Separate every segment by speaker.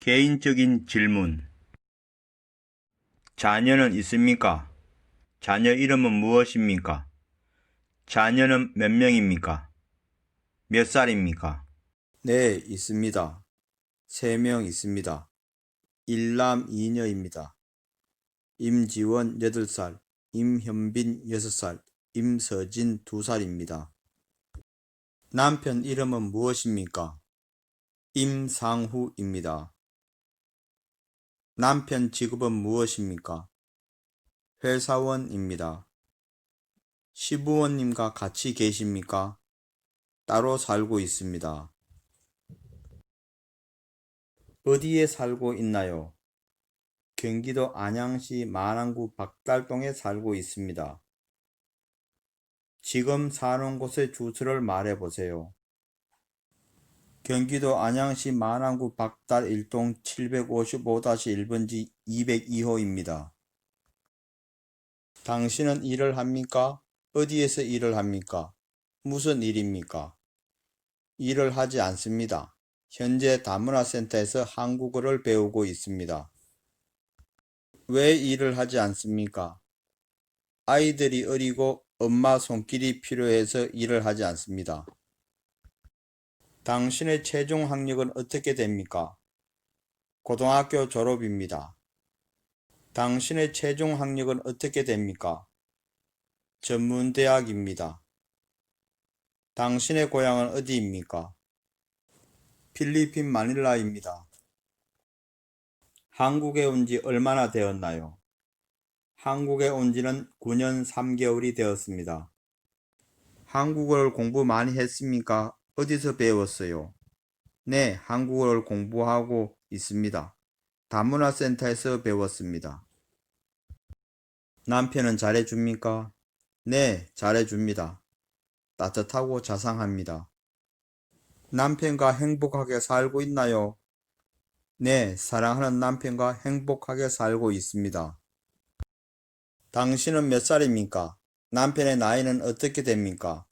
Speaker 1: 개인적인 질문. 자녀는 있습니까? 자녀 이름은 무엇입니까? 자녀는 몇 명입니까? 몇 살입니까?
Speaker 2: 네, 있습니다. 3명 있습니다. 일남 2녀입니다. 임지원 8살, 임현빈 6살, 임서진 2살입니다. 남편 이름은 무엇입니까? 임상후입니다. 남편 직업은 무엇입니까? 회사원입니다. 시부모님과 같이 계십니까? 따로 살고 있습니다. 어디에 살고 있나요? 경기도 안양시 만안구 박달동에 살고 있습니다. 지금 사는 곳의 주소를 말해보세요. 경기도 안양시 만안구 박달 1동 755-1번지 202호입니다. 당신은 일을 합니까? 어디에서 일을 합니까? 무슨 일입니까? 일을 하지 않습니다. 현재 다문화센터에서 한국어를 배우고 있습니다. 왜 일을 하지 않습니까? 아이들이 어리고 엄마 손길이 필요해서 일을 하지 않습니다. 당신의 최종 학력은 어떻게 됩니까? 고등학교 졸업입니다. 당신의 최종 학력은 어떻게 됩니까? 전문대학입니다. 당신의 고향은 어디입니까? 필리핀 마닐라입니다. 한국에 온 지 얼마나 되었나요? 한국에 온 지는 9년 3개월이 되었습니다. 한국어를 공부 많이 했습니까? 어디서 배웠어요? 네, 한국어를 공부하고 있습니다. 다문화센터에서 배웠습니다. 남편은 잘해줍니까? 네, 잘해줍니다. 따뜻하고 자상합니다. 남편과 행복하게 살고 있나요? 네, 사랑하는 남편과 행복하게 살고 있습니다. 당신은 몇 살입니까? 남편의 나이는 어떻게 됩니까?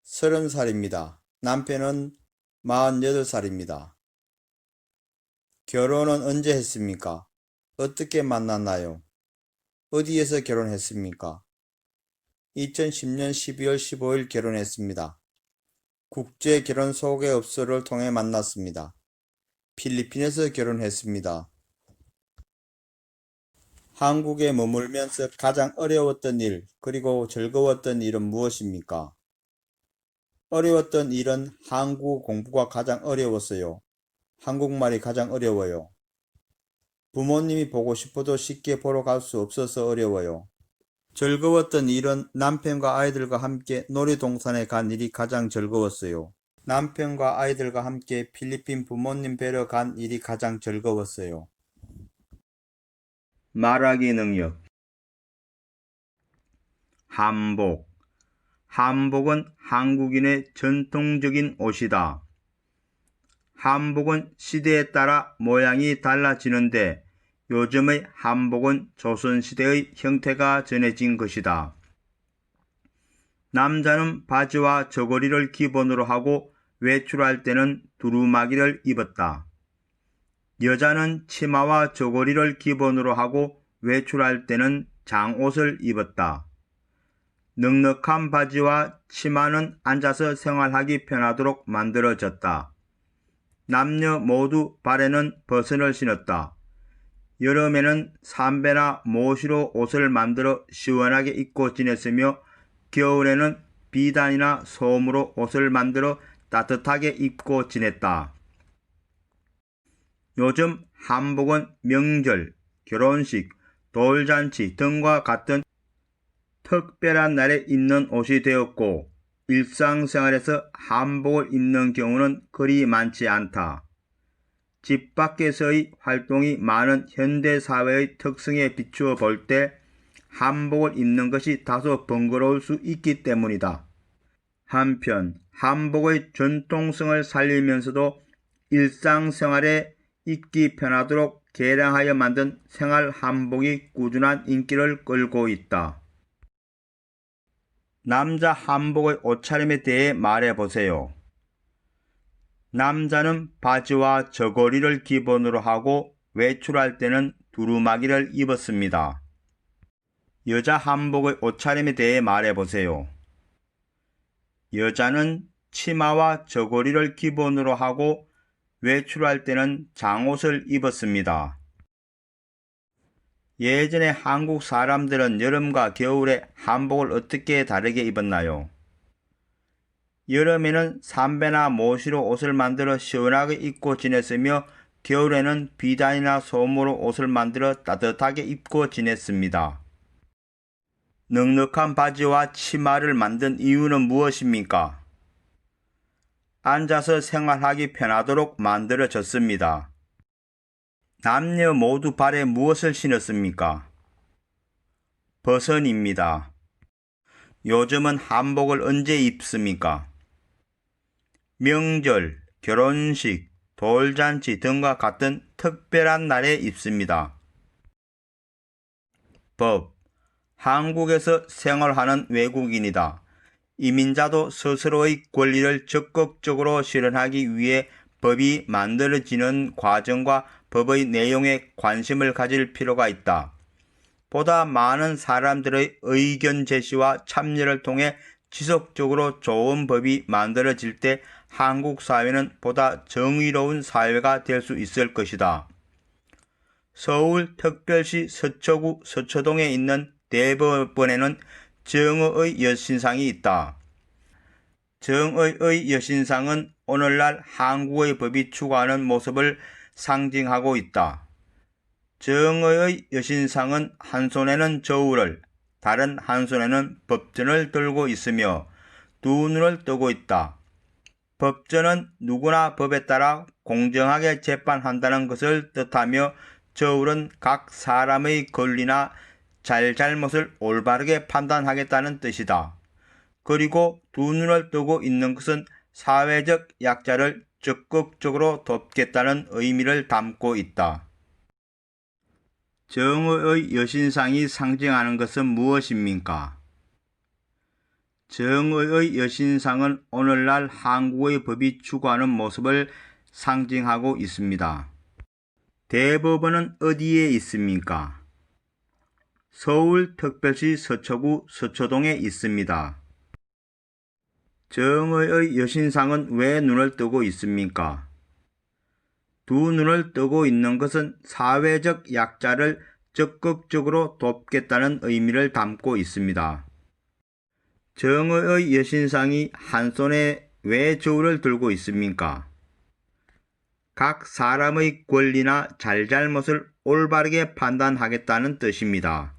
Speaker 2: 30살입니다. 남편은 48살입니다. 결혼은 언제 했습니까? 어떻게 만났나요? 어디에서 결혼했습니까? 2010년 12월 15일 결혼했습니다. 국제결혼소개업소를 통해 만났습니다. 필리핀에서 결혼했습니다. 한국에 머물면서 가장 어려웠던 일, 그리고 즐거웠던 일은 무엇입니까? 어려웠던 일은 한국어 공부가 가장 어려웠어요. 한국말이 가장 어려워요. 부모님이 보고 싶어도 쉽게 보러 갈 수 없어서 어려워요. 즐거웠던 일은 남편과 아이들과 함께 놀이동산에 간 일이 가장 즐거웠어요. 남편과 아이들과 함께 필리핀 부모님 뵈러 간 일이 가장 즐거웠어요.
Speaker 1: 말하기 능력. 한복. 한복은 한국인의 전통적인 옷이다. 한복은 시대에 따라 모양이 달라지는데 요즘의 한복은 조선시대의 형태가 전해진 것이다. 남자는 바지와 저고리를 기본으로 하고 외출할 때는 두루마기를 입었다. 여자는 치마와 저고리를 기본으로 하고 외출할 때는 장옷을 입었다. 넉넉한 바지와 치마는 앉아서 생활하기 편하도록 만들어졌다. 남녀 모두 발에는 버선을 신었다. 여름에는 삼배나 모시로 옷을 만들어 시원하게 입고 지냈으며 겨울에는 비단이나 솜으로 옷을 만들어 따뜻하게 입고 지냈다. 요즘 한복은 명절, 결혼식, 돌잔치 등과 같은 특별한 날에 입는 옷이 되었고 일상생활에서 한복을 입는 경우는 그리 많지 않다. 집 밖에서의 활동이 많은 현대사회의 특성에 비추어 볼 때 한복을 입는 것이 다소 번거로울 수 있기 때문이다. 한편 한복의 전통성을 살리면서도 일상생활에 입기 편하도록 개량하여 만든 생활 한복이 꾸준한 인기를 끌고 있다. 남자 한복의 옷차림에 대해 말해보세요. 남자는 바지와 저고리를 기본으로 하고 외출할 때는 두루마기를 입었습니다. 여자 한복의 옷차림에 대해 말해보세요. 여자는 치마와 저고리를 기본으로 하고 외출할 때는 장옷을 입었습니다. 예전에 한국 사람들은 여름과 겨울에 한복을 어떻게 다르게 입었나요? 여름에는 삼배나 모시로 옷을 만들어 시원하게 입고 지냈으며 겨울에는 비단이나 소무로 옷을 만들어 따뜻하게 입고 지냈습니다. 넉넉한 바지와 치마를 만든 이유는 무엇입니까? 앉아서 생활하기 편하도록 만들어졌습니다. 남녀 모두 발에 무엇을 신었습니까? 버선입니다. 요즘은 한복을 언제 입습니까? 명절, 결혼식, 돌잔치 등과 같은 특별한 날에 입습니다. 법. 한국에서 생활하는 외국인이다. 이민자도 스스로의 권리를 적극적으로 실현하기 위해 법이 만들어지는 과정과 법의 내용에 관심을 가질 필요가 있다. 보다 많은 사람들의 의견 제시와 참여를 통해 지속적으로 좋은 법이 만들어질 때 한국 사회는 보다 정의로운 사회가 될 수 있을 것이다. 서울특별시 서초구 서초동에 있는 대법원에는 정의의 여신상이 있다. 정의의 여신상은 오늘날 한국의 법이 추구하는 모습을 상징하고 있다. 정의의 여신상은 한 손에는 저울을, 다른 한 손에는 법전을 들고 있으며 두 눈을 뜨고 있다. 법전은 누구나 법에 따라 공정하게 재판한다는 것을 뜻하며 저울은 각 사람의 권리나 잘잘못을 올바르게 판단하겠다는 뜻이다. 그리고 두 눈을 뜨고 있는 것은 사회적 약자를 적극적으로 돕겠다는 의미를 담고 있다. 정의의 여신상이 상징하는 것은 무엇입니까? 정의의 여신상은 오늘날 한국의 법이 추구하는 모습을 상징하고 있습니다. 대법원은 어디에 있습니까? 서울특별시 서초구 서초동에 있습니다. 정의의 여신상은 왜 눈을 뜨고 있습니까? 두 눈을 뜨고 있는 것은 사회적 약자를 적극적으로 돕겠다는 의미를 담고 있습니다. 정의의 여신상이 한 손에 왜 저울을 들고 있습니까? 각 사람의 권리나 잘잘못을 올바르게 판단하겠다는 뜻입니다.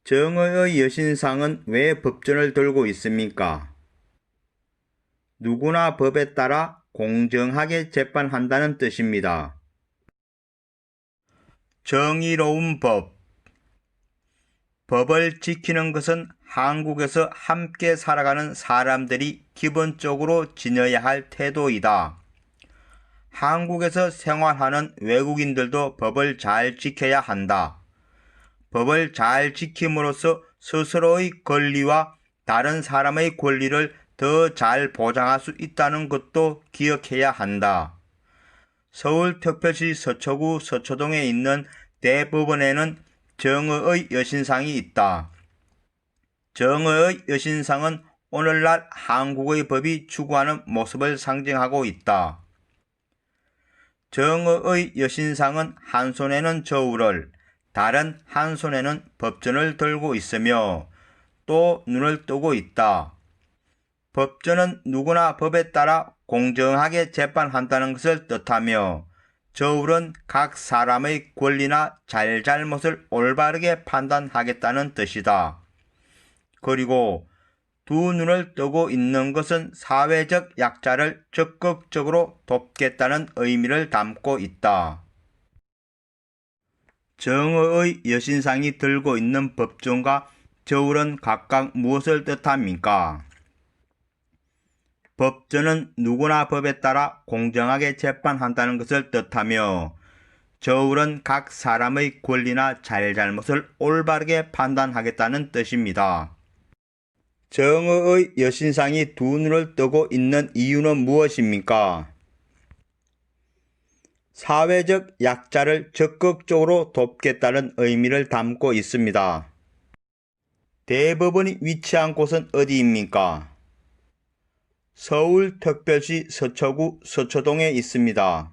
Speaker 1: 정의의 여신상은 왜 법전을 들고 있습니까? 누구나 법에 따라 공정하게 재판한다는 뜻입니다. 정의로운 법. 법을 지키는 것은 한국에서 함께 살아가는 사람들이 기본적으로 지녀야 할 태도이다. 한국에서 생활하는 외국인들도 법을 잘 지켜야 한다. 법을 잘 지킴으로써 스스로의 권리와 다른 사람의 권리를 더 잘 보장할 수 있다는 것도 기억해야 한다. 서울특별시 서초구 서초동에 있는 대법원에는 정의의 여신상이 있다. 정의의 여신상은 오늘날 한국의 법이 추구하는 모습을 상징하고 있다. 정의의 여신상은 한 손에는 저울을, 다른 한 손에는 법전을 들고 있으며 또 눈을 뜨고 있다. 법전은 누구나 법에 따라 공정하게 재판한다는 것을 뜻하며 저울은 각 사람의 권리나 잘잘못을 올바르게 판단하겠다는 뜻이다. 그리고 두 눈을 뜨고 있는 것은 사회적 약자를 적극적으로 돕겠다는 의미를 담고 있다. 정의의 여신상이 들고 있는 법전과 저울은 각각 무엇을 뜻합니까? 법전은 누구나 법에 따라 공정하게 재판한다는 것을 뜻하며 저울은 각 사람의 권리나 잘잘못을 올바르게 판단하겠다는 뜻입니다. 정의의 여신상이 두 눈을 뜨고 있는 이유는 무엇입니까? 사회적 약자를 적극적으로 돕겠다는 의미를 담고 있습니다. 대법원이 위치한 곳은 어디입니까? 서울특별시 서초구 서초동에 있습니다.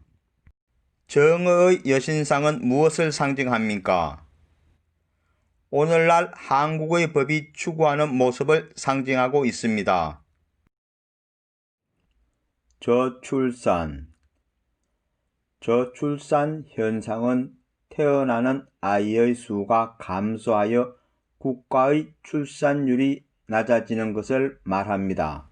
Speaker 1: 정의의 여신상은 무엇을 상징합니까? 오늘날 한국의 법이 추구하는 모습을 상징하고 있습니다. 저출산 현상은 태어나는 아이의 수가 감소하여 국가의 출산율이 낮아지는 것을 말합니다.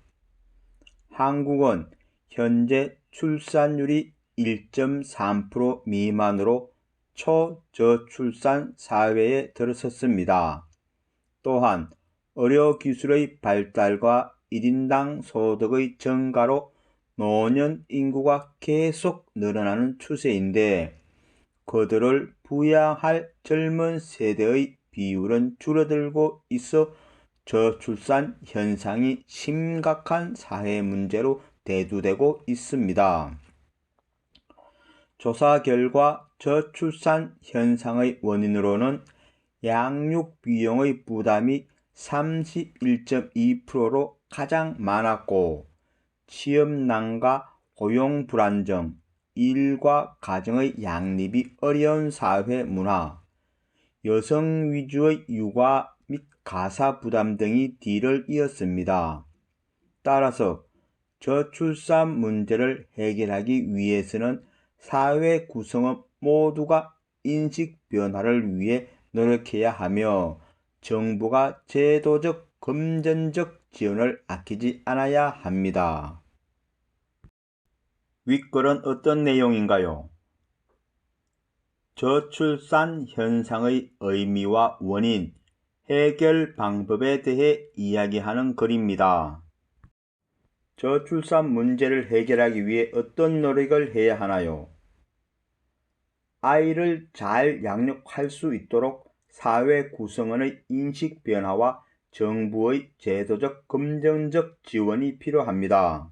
Speaker 1: 한국은 현재 출산율이 1.3% 미만으로 초저출산 사회에 들어섰습니다. 또한 의료기술의 발달과 1인당 소득의 증가로 노년 인구가 계속 늘어나는 추세인데 그들을 부양할 젊은 세대의 비율은 줄어들고 있어 저출산 현상이 심각한 사회 문제로 대두되고 있습니다. 조사 결과 저출산 현상의 원인으로는 양육 비용의 부담이 31.2%로 가장 많았고 취업난과 고용 불안정, 일과 가정의 양립이 어려운 사회 문화, 여성 위주의 육아 및 가사 부담 등이 뒤를 이었습니다. 따라서 저출산 문제를 해결하기 위해서는 사회 구성원 모두가 인식 변화를 위해 노력해야 하며 정부가 제도적, 금전적 지원을 아끼지 않아야 합니다. 윗글은 어떤 내용인가요? 저출산 현상의 의미와 원인, 해결 방법에 대해 이야기하는 글입니다. 저출산 문제를 해결하기 위해 어떤 노력을 해야 하나요? 아이를 잘 양육할 수 있도록 사회 구성원의 인식 변화와 정부의 제도적, 금전적 지원이 필요합니다.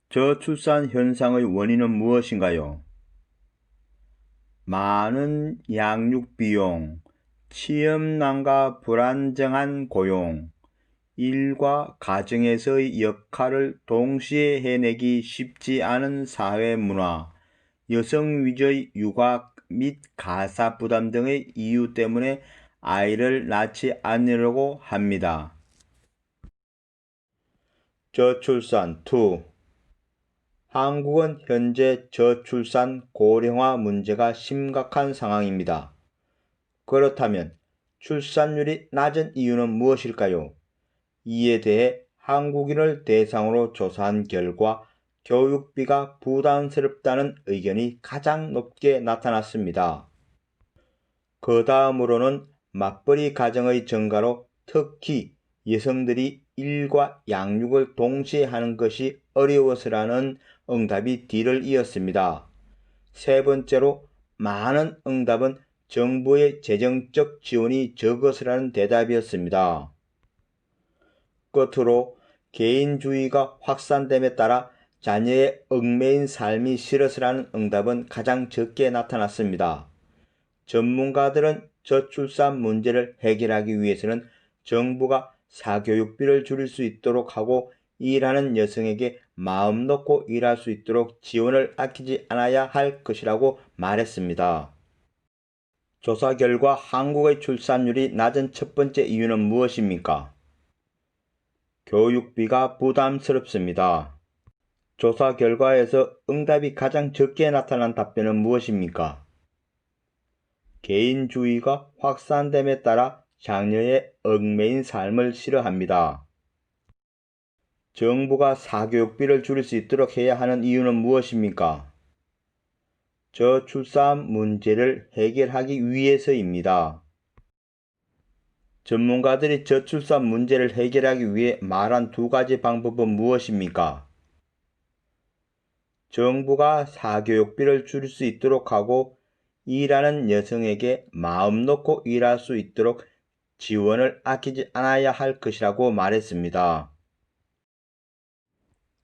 Speaker 1: 저출산 현상의 원인은 무엇인가요? 많은 양육 비용, 취업난과 불안정한 고용, 일과 가정에서의 역할을 동시에 해내기 쉽지 않은 사회 문화, 여성 위주의 육아 및 가사 부담 등의 이유 때문에 아이를 낳지 않으려고 합니다. 저출산 2. 한국은 현재 저출산 고령화 문제가 심각한 상황입니다. 그렇다면 출산율이 낮은 이유는 무엇일까요? 이에 대해 한국인을 대상으로 조사한 결과 교육비가 부담스럽다는 의견이 가장 높게 나타났습니다. 그 다음으로는 맞벌이 가정의 증가로 특히 여성들이 일과 양육을 동시에 하는 것이 어려워서라는 응답이 뒤를 이었습니다. 세 번째로 많은 응답은 정부의 재정적 지원이 적어서라는 대답이었습니다. 끝으로 개인주의가 확산됨에 따라 자녀의 얽매인 삶이 싫어서라는 응답은 가장 적게 나타났습니다. 전문가들은 저출산 문제를 해결하기 위해서는 정부가 사교육비를 줄일 수 있도록 하고 일하는 여성에게 마음 놓고 일할 수 있도록 지원을 아끼지 않아야 할 것이라고 말했습니다. 조사 결과 한국의 출산율이 낮은 첫 번째 이유는 무엇입니까? 교육비가 부담스럽습니다. 조사 결과에서 응답이 가장 적게 나타난 답변은 무엇입니까? 개인주의가 확산됨에 따라 장녀의 얽매인 삶을 싫어합니다. 정부가 사교육비를 줄일 수 있도록 해야 하는 이유는 무엇입니까? 저출산 문제를 해결하기 위해서입니다. 전문가들이 저출산 문제를 해결하기 위해 말한 두 가지 방법은 무엇입니까? 정부가 사교육비를 줄일 수 있도록 하고 일하는 여성에게 마음 놓고 일할 수 있도록 지원을 아끼지 않아야 할 것이라고 말했습니다.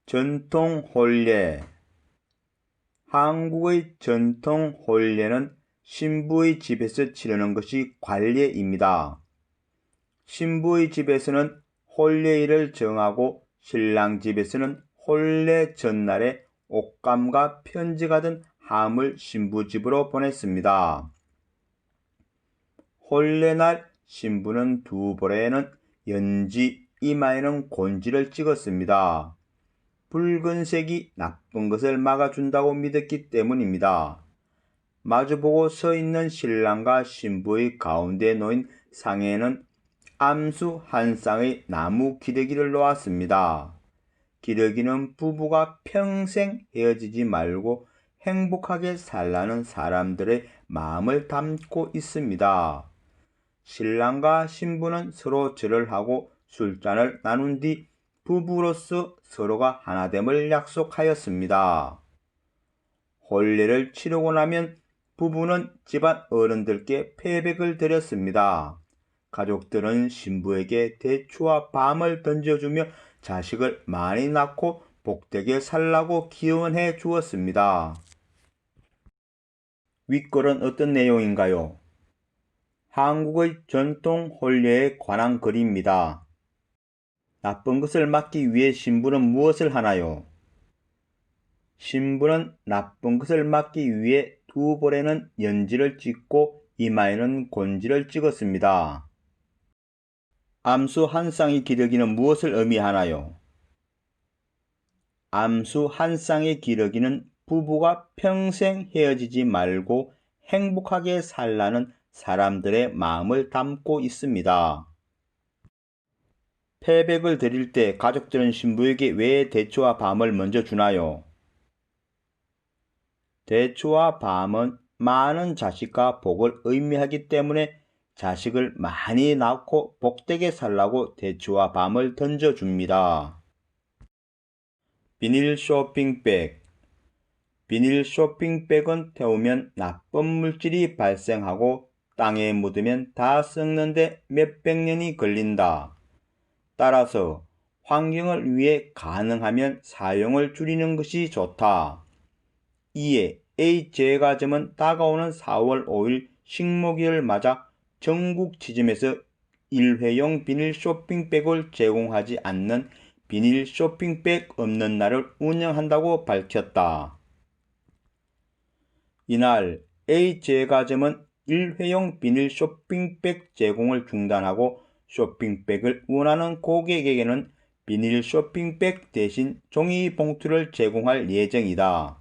Speaker 1: 전통 혼례 한국의 전통 혼례는 신부의 집에서 치르는 것이 관례입니다. 신부의 집에서는 혼례일을 정하고 신랑 집에서는 혼례 전날에 옷감과 편지가 든 함을 신부 집으로 보냈습니다. 혼례날 신부는 두 볼에는 연지, 이마에는 곤지를 찍었습니다. 붉은색이 나쁜 것을 막아준다고 믿었기 때문입니다. 마주보고 서 있는 신랑과 신부의 가운데 놓인 상에는 암수 한 쌍의 나무 기러기를 놓았습니다. 기러기는 부부가 평생 헤어지지 말고 행복하게 살라는 사람들의 마음을 담고 있습니다. 신랑과 신부는 서로 절을 하고 술잔을 나눈 뒤 부부로서 서로가 하나됨을 약속하였습니다. 혼례를 치르고 나면 부부는 집안 어른들께 패백을 드렸습니다. 가족들은 신부에게 대추와 밤을 던져주며 자식을 많이 낳고 복되게 살라고 기원해 주었습니다. 윗글은 어떤 내용인가요? 한국의 전통 혼례에 관한 글입니다. 나쁜 것을 막기 위해 신부는 무엇을 하나요? 신부는 나쁜 것을 막기 위해 두 볼에는 연지를 찍고 이마에는 곤지를 찍었습니다. 암수 한 쌍의 기러기는 무엇을 의미하나요? 암수 한 쌍의 기러기는 부부가 평생 헤어지지 말고 행복하게 살라는 사람들의 마음을 담고 있습니다. 패백을 드릴 때 가족들은 신부에게 왜 대추와 밤을 먼저 주나요? 대추와 밤은 많은 자식과 복을 의미하기 때문에 자식을 많이 낳고 복되게 살라고 대추와 밤을 던져줍니다. 비닐 쇼핑백. 비닐 쇼핑백은 태우면 나쁜 물질이 발생하고 땅에 묻으면 다 썩는데 몇백 년이 걸린다. 따라서 환경을 위해 가능하면 사용을 줄이는 것이 좋다. 이에 A제과점은 다가오는 4월 5일 식목일을 맞아 전국 지점에서 일회용 비닐 쇼핑백을 제공하지 않는 비닐 쇼핑백 없는 날을 운영한다고 밝혔다. 이날 A제과점은 일회용 비닐 쇼핑백 제공을 중단하고 쇼핑백을 원하는 고객에게는 비닐 쇼핑백 대신 종이 봉투를 제공할 예정이다.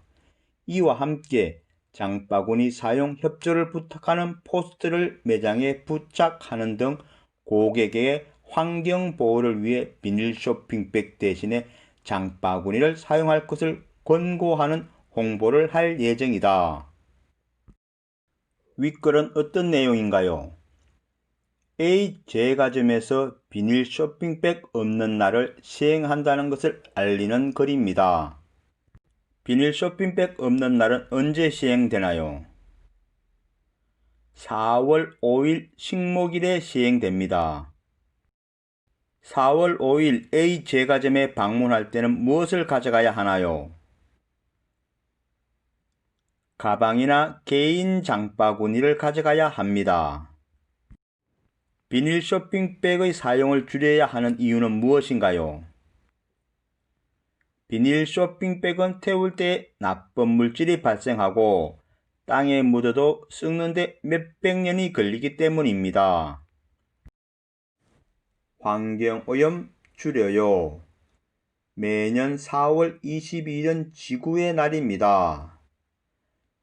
Speaker 1: 이와 함께 장바구니 사용 협조를 부탁하는 포스터를 매장에 부착하는 등 고객에게 환경 보호를 위해 비닐 쇼핑백 대신에 장바구니를 사용할 것을 권고하는 홍보를 할 예정이다. 윗글은 어떤 내용인가요? A제과점에서 비닐 쇼핑백 없는 날을 시행한다는 것을 알리는 글입니다. 비닐 쇼핑백 없는 날은 언제 시행되나요? 4월 5일 식목일에 시행됩니다. 4월 5일 A제과점에 방문할 때는 무엇을 가져가야 하나요? 가방이나 개인 장바구니를 가져가야 합니다. 비닐 쇼핑백의 사용을 줄여야 하는 이유는 무엇인가요? 비닐 쇼핑백은 태울 때 나쁜 물질이 발생하고 땅에 묻어도 썩는데 몇백 년이 걸리기 때문입니다. 환경오염 줄여요. 매년 4월 22일은 지구의 날입니다.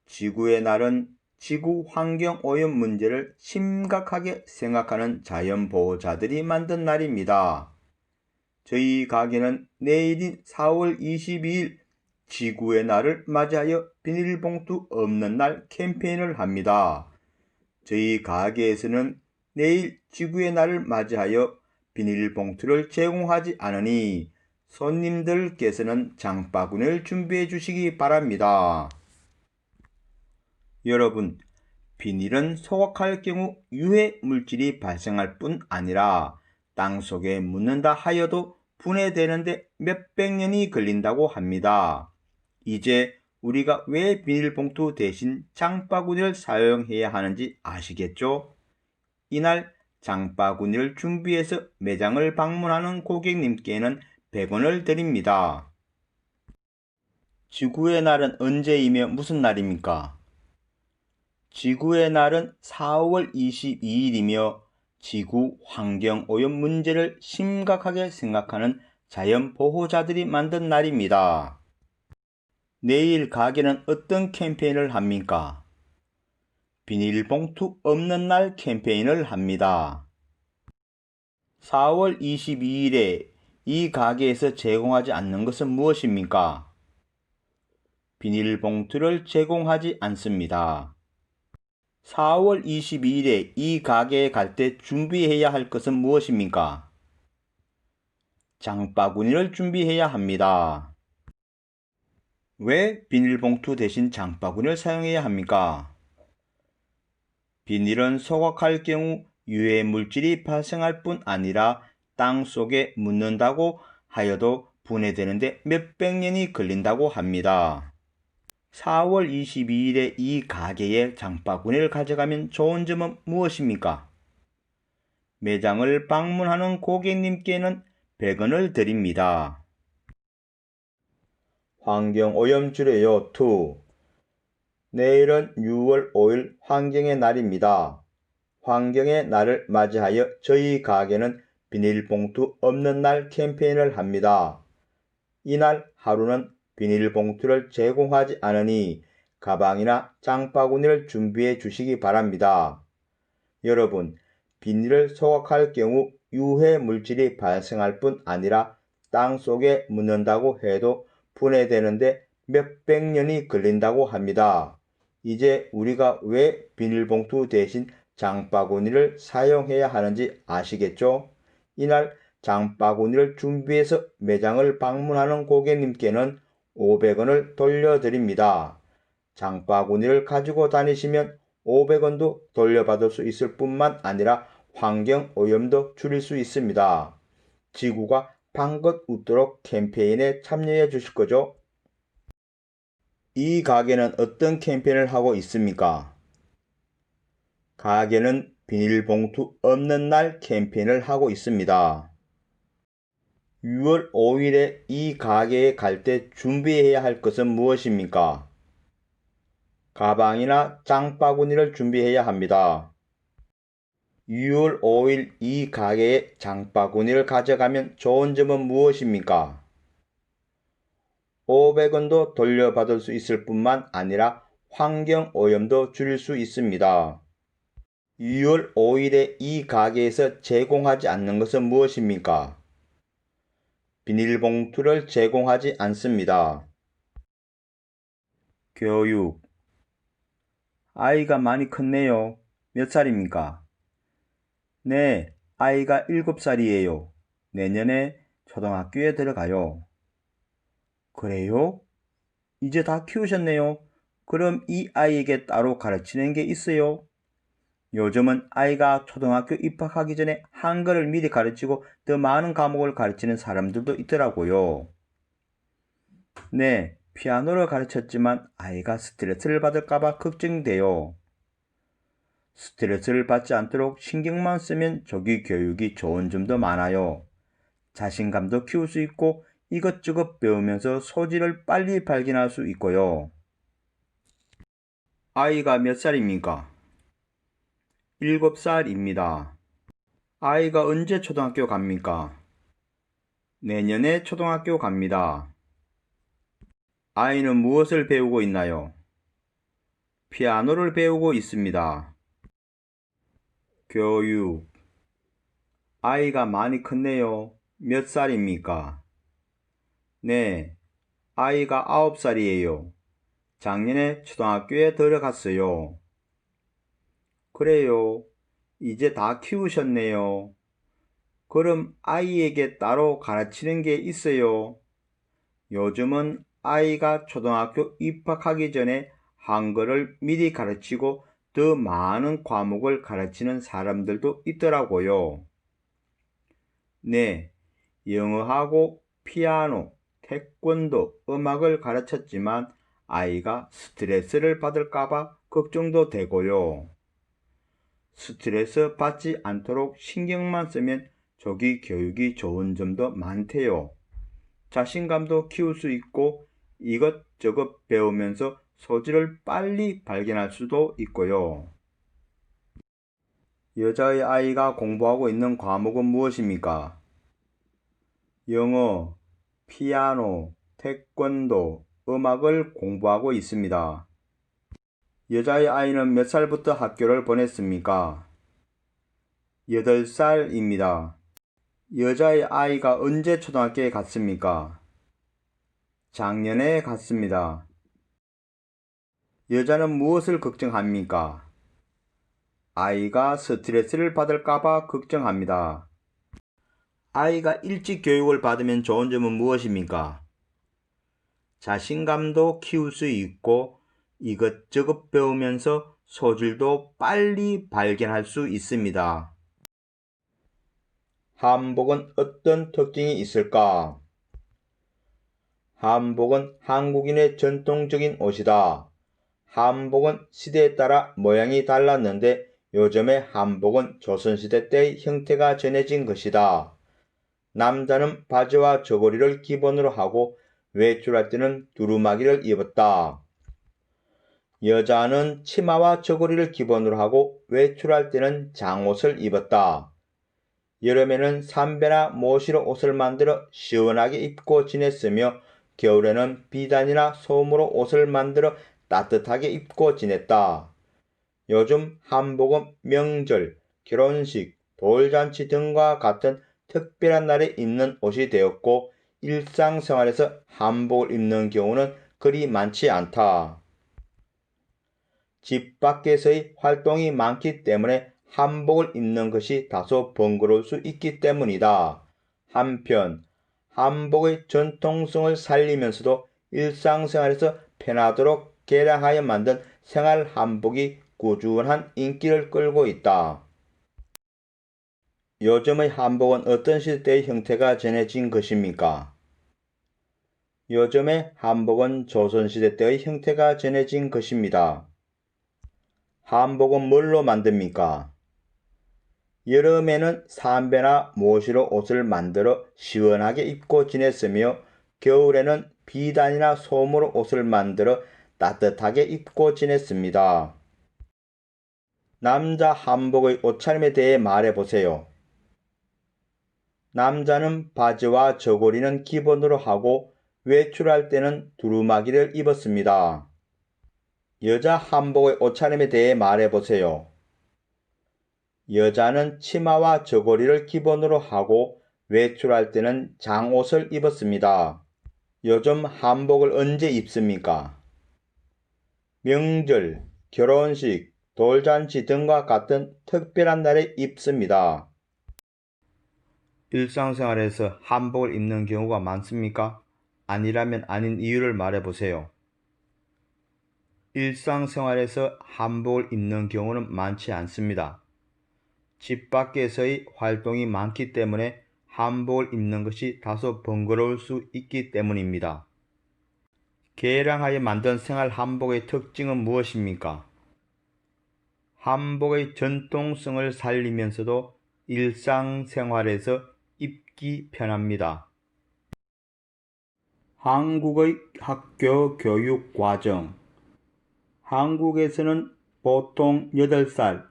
Speaker 1: 지구의 날은 지구 환경오염 문제를 심각하게 생각하는 자연보호자들이 만든 날입니다. 저희 가게는 내일인 4월 22일 지구의 날을 맞이하여 비닐봉투 없는 날 캠페인을 합니다. 저희 가게에서는 내일 지구의 날을 맞이하여 비닐봉투를 제공하지 않으니 손님들께서는 장바구니를 준비해 주시기 바랍니다. 여러분, 비닐은 소각할 경우 유해 물질이 발생할 뿐 아니라 땅속에 묻는다 하여도 분해되는데 몇백 년이 걸린다고 합니다. 이제 우리가 왜 비닐봉투 대신 장바구니를 사용해야 하는지 아시겠죠? 이날 장바구니를 준비해서 매장을 방문하는 고객님께는 100원을 드립니다. 지구의 날은 언제이며 무슨 날입니까? 지구의 날은 4월 22일이며 지구 환경 오염 문제를 심각하게 생각하는 자연 보호자들이 만든 날입니다. 내일 가게는 어떤 캠페인을 합니까? 비닐봉투 없는 날 캠페인을 합니다. 4월 22일에 이 가게에서 제공하지 않는 것은 무엇입니까? 비닐봉투를 제공하지 않습니다. 4월 22일에 이 가게에 갈 때 준비해야 할 것은 무엇입니까? 장바구니를 준비해야 합니다. 왜 비닐봉투 대신 장바구니를 사용해야 합니까? 비닐은 소각할 경우 유해 물질이 발생할 뿐 아니라 땅 속에 묻는다고 하여도 분해되는데 몇백 년이 걸린다고 합니다. 4월 22일에 이 가게에 장바구니를 가져가면 좋은 점은 무엇입니까? 매장을 방문하는 고객님께는 100원을 드립니다. 환경오염 줄여요 2. 내일은 6월 5일 환경의 날입니다. 환경의 날을 맞이하여 저희 가게는 비닐봉투 없는 날 캠페인을 합니다. 이날 하루는 비닐봉투를 제공하지 않으니 가방이나 장바구니를 준비해 주시기 바랍니다. 여러분, 비닐을 소각할 경우 유해 물질이 발생할 뿐 아니라 땅 속에 묻는다고 해도 분해되는데 몇백 년이 걸린다고 합니다. 이제 우리가 왜 비닐봉투 대신 장바구니를 사용해야 하는지 아시겠죠? 이날 장바구니를 준비해서 매장을 방문하는 고객님께는 500원을 돌려드립니다. 장바구니를 가지고 다니시면 500원도 돌려받을 수 있을 뿐만 아니라 환경 오염도 줄일 수 있습니다. 지구가 방긋 웃도록 캠페인에 참여해 주실 거죠? 이 가게는 어떤 캠페인을 하고 있습니까? 가게는 비닐봉투 없는 날 캠페인을 하고 있습니다. 6월 5일에 이 가게에 갈 때 준비해야 할 것은 무엇입니까? 가방이나 장바구니를 준비해야 합니다. 6월 5일 이 가게에 장바구니를 가져가면 좋은 점은 무엇입니까? 500원도 돌려받을 수 있을 뿐만 아니라 환경 오염도 줄일 수 있습니다. 6월 5일에 이 가게에서 제공하지 않는 것은 무엇입니까? 비닐봉투를 제공하지 않습니다. 교육. 아이가 많이 컸네요. 몇 살입니까? 네, 아이가 7살이에요. 내년에 초등학교에 들어가요. 그래요? 이제 다 키우셨네요. 그럼 이 아이에게 따로 가르치는 게 있어요? 요즘은 아이가 초등학교 입학하기 전에 한글을 미리 가르치고 더 많은 과목을 가르치는 사람들도 있더라고요. 네, 피아노를 가르쳤지만 아이가 스트레스를 받을까봐 걱정돼요. 스트레스를 받지 않도록 신경만 쓰면 조기 교육이 좋은 점도 많아요. 자신감도 키울 수 있고 이것저것 배우면서 소질을 빨리 발견할 수 있고요. 아이가 몇 살입니까? 7살입니다. 아이가 언제 초등학교 갑니까? 내년에 초등학교 갑니다. 아이는 무엇을 배우고 있나요? 피아노를 배우고 있습니다. 교육. 아이가 많이 컸네요. 몇 살입니까? 네, 아이가 9살이에요. 작년에 초등학교에 들어갔어요. 그래요. 이제 다 키우셨네요. 그럼 아이에게 따로 가르치는 게 있어요. 요즘은 아이가 초등학교 입학하기 전에 한글을 미리 가르치고 더 많은 과목을 가르치는 사람들도 있더라고요. 네, 영어하고 피아노, 태권도, 음악을 가르쳤지만 아이가 스트레스를 받을까봐 걱정도 되고요. 스트레스 받지 않도록 신경만 쓰면 조기 교육이 좋은 점도 많대요. 자신감도 키울 수 있고 이것저것 배우면서 소질을 빨리 발견할 수도 있고요. 여자의 아이가 공부하고 있는 과목은 무엇입니까? 영어, 피아노, 태권도, 음악을 공부하고 있습니다. 여자의 아이는 몇 살부터 학교를 보냈습니까? 8살입니다. 여자의 아이가 언제 초등학교에 갔습니까? 작년에 갔습니다. 여자는 무엇을 걱정합니까? 아이가 스트레스를 받을까봐 걱정합니다. 아이가 일찍 교육을 받으면 좋은 점은 무엇입니까? 자신감도 키울 수 있고 이것저것 배우면서 소질도 빨리 발견할 수 있습니다. 한복은 어떤 특징이 있을까? 한복은 한국인의 전통적인 옷이다. 한복은 시대에 따라 모양이 달랐는데 요즘의 한복은 조선시대 때의 형태가 전해진 것이다. 남자는 바지와 저고리를 기본으로 하고 외출할 때는 두루마기를 입었다. 여자는 치마와 저고리를 기본으로 하고 외출할 때는 장옷을 입었다. 여름에는 삼배나 모시로 옷을 만들어 시원하게 입고 지냈으며 겨울에는 비단이나 소음으로 옷을 만들어 따뜻하게 입고 지냈다. 요즘 한복은 명절, 결혼식, 돌잔치 등과 같은 특별한 날에 입는 옷이 되었고 일상생활에서 한복을 입는 경우는 그리 많지 않다. 집 밖에서의 활동이 많기 때문에 한복을 입는 것이 다소 번거로울 수 있기 때문이다. 한편 한복의 전통성을 살리면서도 일상생활에서 편하도록 개량하여 만든 생활 한복이 꾸준한 인기를 끌고 있다. 요즘의 한복은 어떤 시대의 형태가 전해진 것입니까? 요즘의 한복은 조선시대 때의 형태가 전해진 것입니다. 한복은 뭘로 만듭니까? 여름에는 삼배나 모시로 옷을 만들어 시원하게 입고 지냈으며 겨울에는 비단이나 솜으로 옷을 만들어 따뜻하게 입고 지냈습니다. 남자 한복의 옷차림에 대해 말해보세요. 남자는 바지와 저고리는 기본으로 하고 외출할 때는 두루마기를 입었습니다. 여자 한복의 옷차림에 대해 말해보세요. 여자는 치마와 저고리를 기본으로 하고 외출할 때는 장옷을 입었습니다. 요즘 한복을 언제 입습니까? 명절, 결혼식, 돌잔치 등과 같은 특별한 날에 입습니다. 일상생활에서 한복을 입는 경우가 많습니까? 아니라면 아닌 이유를 말해보세요. 일상생활에서 한복을 입는 경우는 많지 않습니다. 집 밖에서의 활동이 많기 때문에 한복을 입는 것이 다소 번거로울 수 있기 때문입니다. 개량하여 만든 생활 한복의 특징은 무엇입니까? 한복의 전통성을 살리면서도 일상생활에서 입기 편합니다. 한국의 학교 교육 과정. 한국에서는 보통 8살,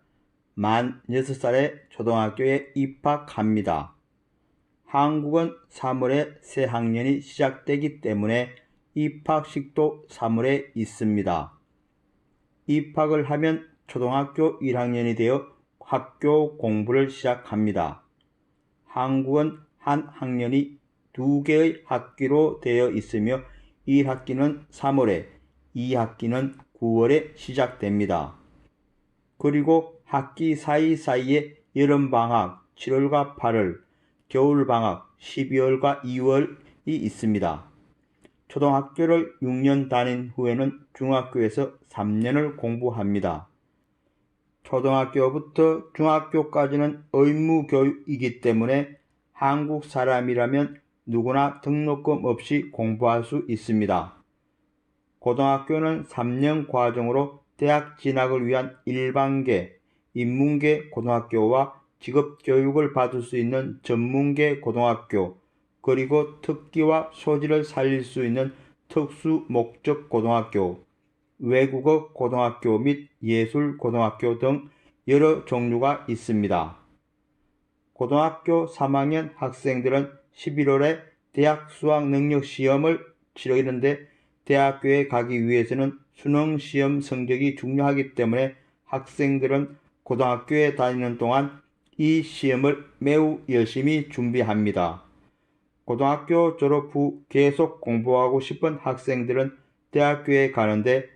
Speaker 1: 만 6살에 초등학교에 입학합니다. 한국은 3월에 새 학년이 시작되기 때문에 입학식도 3월에 있습니다. 입학을 하면 초등학교 1학년이 되어 학교 공부를 시작합니다. 한국은 한 학년이 2개의 학기로 되어 있으며 1학기는 3월에, 2학기는 9월에 시작됩니다. 그리고 학기 사이사이에 여름방학 7월과 8월, 겨울방학 12월과 2월이 있습니다. 초등학교를 6년 다닌 후에는 중학교에서 3년을 공부합니다. 초등학교부터 중학교까지는 의무교육이기 때문에 한국 사람이라면 누구나 등록금 없이 공부할 수 있습니다. 고등학교는 3년 과정으로 대학 진학을 위한 일반계, 인문계 고등학교와 직업교육을 받을 수 있는 전문계 고등학교, 그리고 특기와 소질을 살릴 수 있는 특수 목적 고등학교, 외국어 고등학교 및 예술 고등학교 등 여러 종류가 있습니다. 고등학교 3학년 학생들은 11월에 대학 수학 능력 시험을 치르는데 대학교에 가기 위해서는 수능 시험 성적이 중요하기 때문에 학생들은 고등학교에 다니는 동안 이 시험을 매우 열심히 준비합니다. 고등학교 졸업 후 계속 공부하고 싶은 학생들은 대학교에 가는데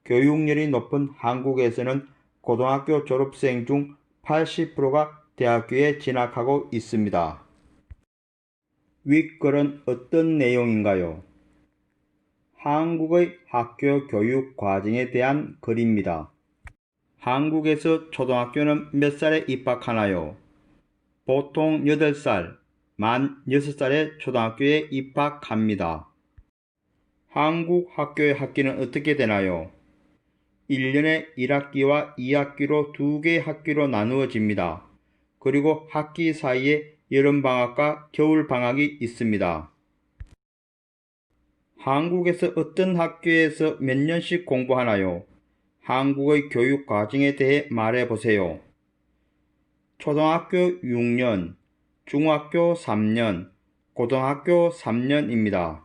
Speaker 1: 교육열이 높은 한국에서는 고등학교 졸업생 중 80%가 대학교에 진학하고 있습니다. 윗글은 어떤 내용인가요? 한국의 학교 교육 과정에 대한 글입니다. 한국에서 초등학교는 몇 살에 입학하나요? 보통 8살, 만 6살에 초등학교에 입학합니다. 한국 학교의 학기는 어떻게 되나요? 1년에 1학기와 2학기로 2개의 학기로 나누어집니다. 그리고 학기 사이에 여름방학과 겨울방학이 있습니다. 한국에서 어떤 학교에서 몇 년씩 공부하나요? 한국의 교육 과정에 대해 말해보세요. 초등학교 6년, 중학교 3년, 고등학교 3년입니다.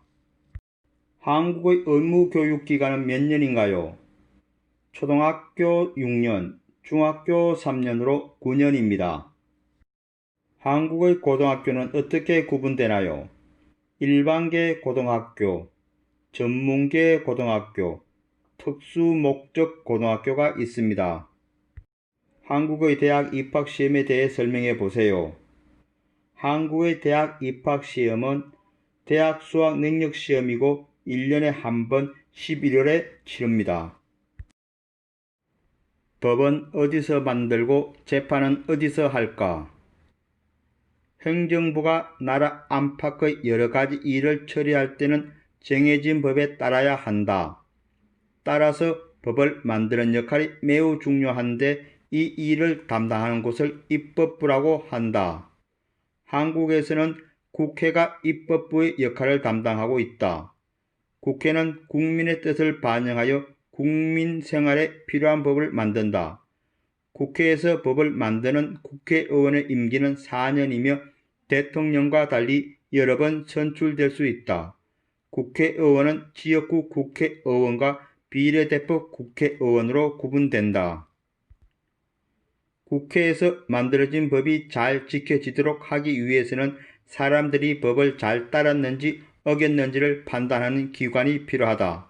Speaker 1: 한국의 의무교육 기간은 몇 년인가요? 초등학교 6년, 중학교 3년으로 9년입니다. 한국의 고등학교는 어떻게 구분되나요? 일반계 고등학교, 전문계 고등학교, 특수목적 고등학교가 있습니다. 한국의 대학 입학시험에 대해 설명해 보세요. 한국의 대학 입학시험은 대학 수학 능력 시험이고 1년에 한 번 11월에 치릅니다. 법은 어디서 만들고 재판은 어디서 할까? 행정부가 나라 안팎의 여러 가지 일을 처리할 때는 정해진 법에 따라야 한다. 따라서 법을 만드는 역할이 매우 중요한데 이 일을 담당하는 곳을 입법부라고 한다. 한국에서는 국회가 입법부의 역할을 담당하고 있다. 국회는 국민의 뜻을 반영하여 국민 생활에 필요한 법을 만든다. 국회에서 법을 만드는 국회의원의 임기는 4년이며 대통령과 달리 여러 번 선출될 수 있다. 국회의원은 지역구 국회의원과 비례대표 국회의원으로 구분된다. 국회에서 만들어진 법이 잘 지켜지도록 하기 위해서는 사람들이 법을 잘 따랐는지 어겼는지를 판단하는 기관이 필요하다.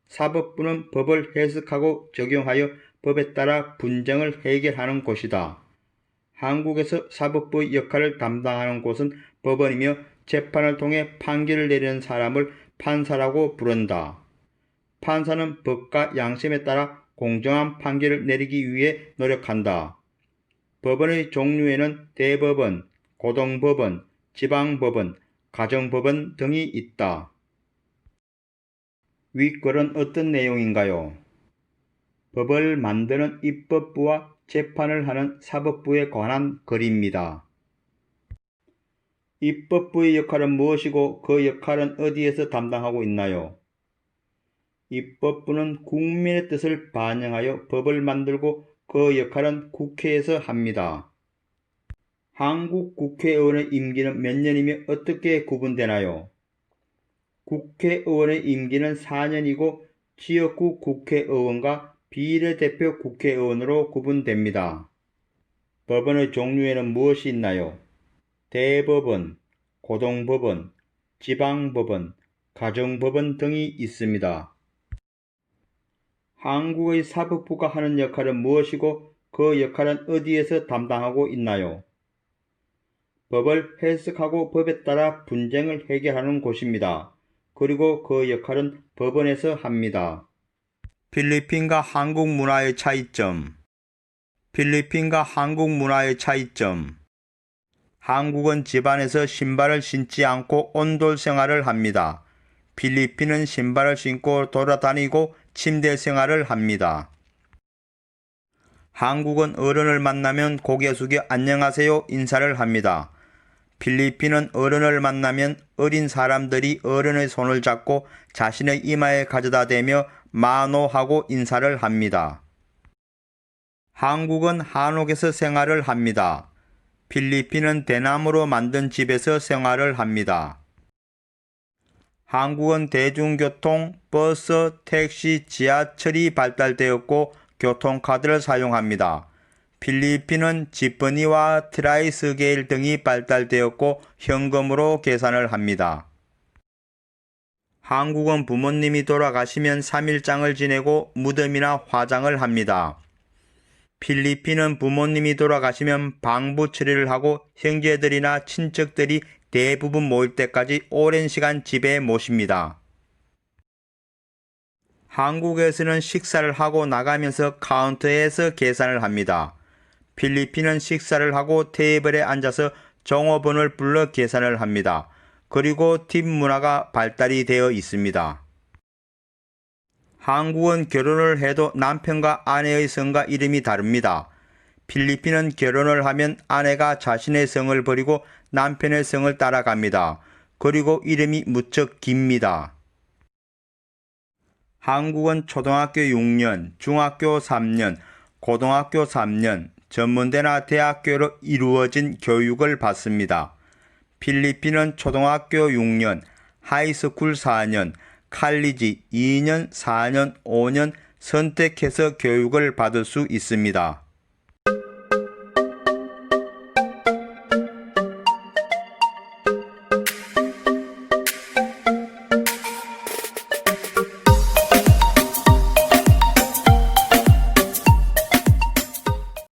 Speaker 1: 사법부는 법을 해석하고 적용하여 법에 따라 분쟁을 해결하는 곳이다. 한국에서 사법부의 역할을 담당하는 곳은 법원이며 재판을 통해 판결을 내리는 사람을 판사라고 부른다. 판사는 법과 양심에 따라 공정한 판결을 내리기 위해 노력한다. 법원의 종류에는 대법원, 고등법원, 지방법원, 가정법원 등이 있다. 윗글은 어떤 내용인가요? 법을 만드는 입법부와 재판을 하는 사법부에 관한 글입니다. 입법부의 역할은 무엇이고 그 역할은 어디에서 담당하고 있나요? 입법부는 국민의 뜻을 반영하여 법을 만들고 그 역할은 국회에서 합니다. 한국 국회의원의 임기는 몇 년이며 어떻게 구분되나요? 국회의원의 임기는 4년이고 지역구 국회의원과 비례대표 국회의원으로 구분됩니다. 법원의 종류에는 무엇이 있나요? 대법원, 고등법원, 지방법원, 가정법원 등이 있습니다. 한국의 사법부가 하는 역할은 무엇이고 그 역할은 어디에서 담당하고 있나요? 법을 해석하고 법에 따라 분쟁을 해결하는 곳입니다. 그리고 그 역할은 법원에서 합니다. 필리핀과 한국 문화의 차이점. 필리핀과 한국 문화의 차이점. 한국은 집안에서 신발을 신지 않고 온돌 생활을 합니다. 필리핀은 신발을 신고 돌아다니고 침대 생활을 합니다. 한국은 어른을 만나면 고개 숙여 안녕하세요 인사를 합니다. 필리핀은 어른을 만나면 어린 사람들이 어른의 손을 잡고 자신의 이마에 가져다 대며 마노하고 인사를 합니다. 한국은 한옥에서 생활을 합니다. 필리핀은 대나무로 만든 집에서 생활을 합니다. 한국은 대중교통, 버스, 택시, 지하철이 발달되었고 교통카드를 사용합니다. 필리핀은 지퍼니와 트라이스게일 등이 발달되었고 현금으로 계산을 합니다. 한국은 부모님이 돌아가시면 3일장을 지내고 무덤이나 화장을 합니다. 필리핀은 부모님이 돌아가시면 방부 처리를 하고 형제들이나 친척들이 대부분 모일 때까지 오랜 시간 집에 모십니다. 한국에서는 식사를 하고 나가면서 카운터에서 계산을 합니다. 필리핀은 식사를 하고 테이블에 앉아서 종업원을 불러 계산을 합니다. 그리고 팁 문화가 발달이 되어 있습니다. 한국은 결혼을 해도 남편과 아내의 성과 이름이 다릅니다. 필리핀은 결혼을 하면 아내가 자신의 성을 버리고 남편의 성을 따라갑니다. 그리고 이름이 무척 깁니다. 한국은 초등학교 6년, 중학교 3년, 고등학교 3년, 전문대나 대학교로 이루어진 교육을 받습니다. 필리핀은 초등학교 6년, 하이스쿨 4년, 칼리지 2년, 4년, 5년 선택해서 교육을 받을 수 있습니다.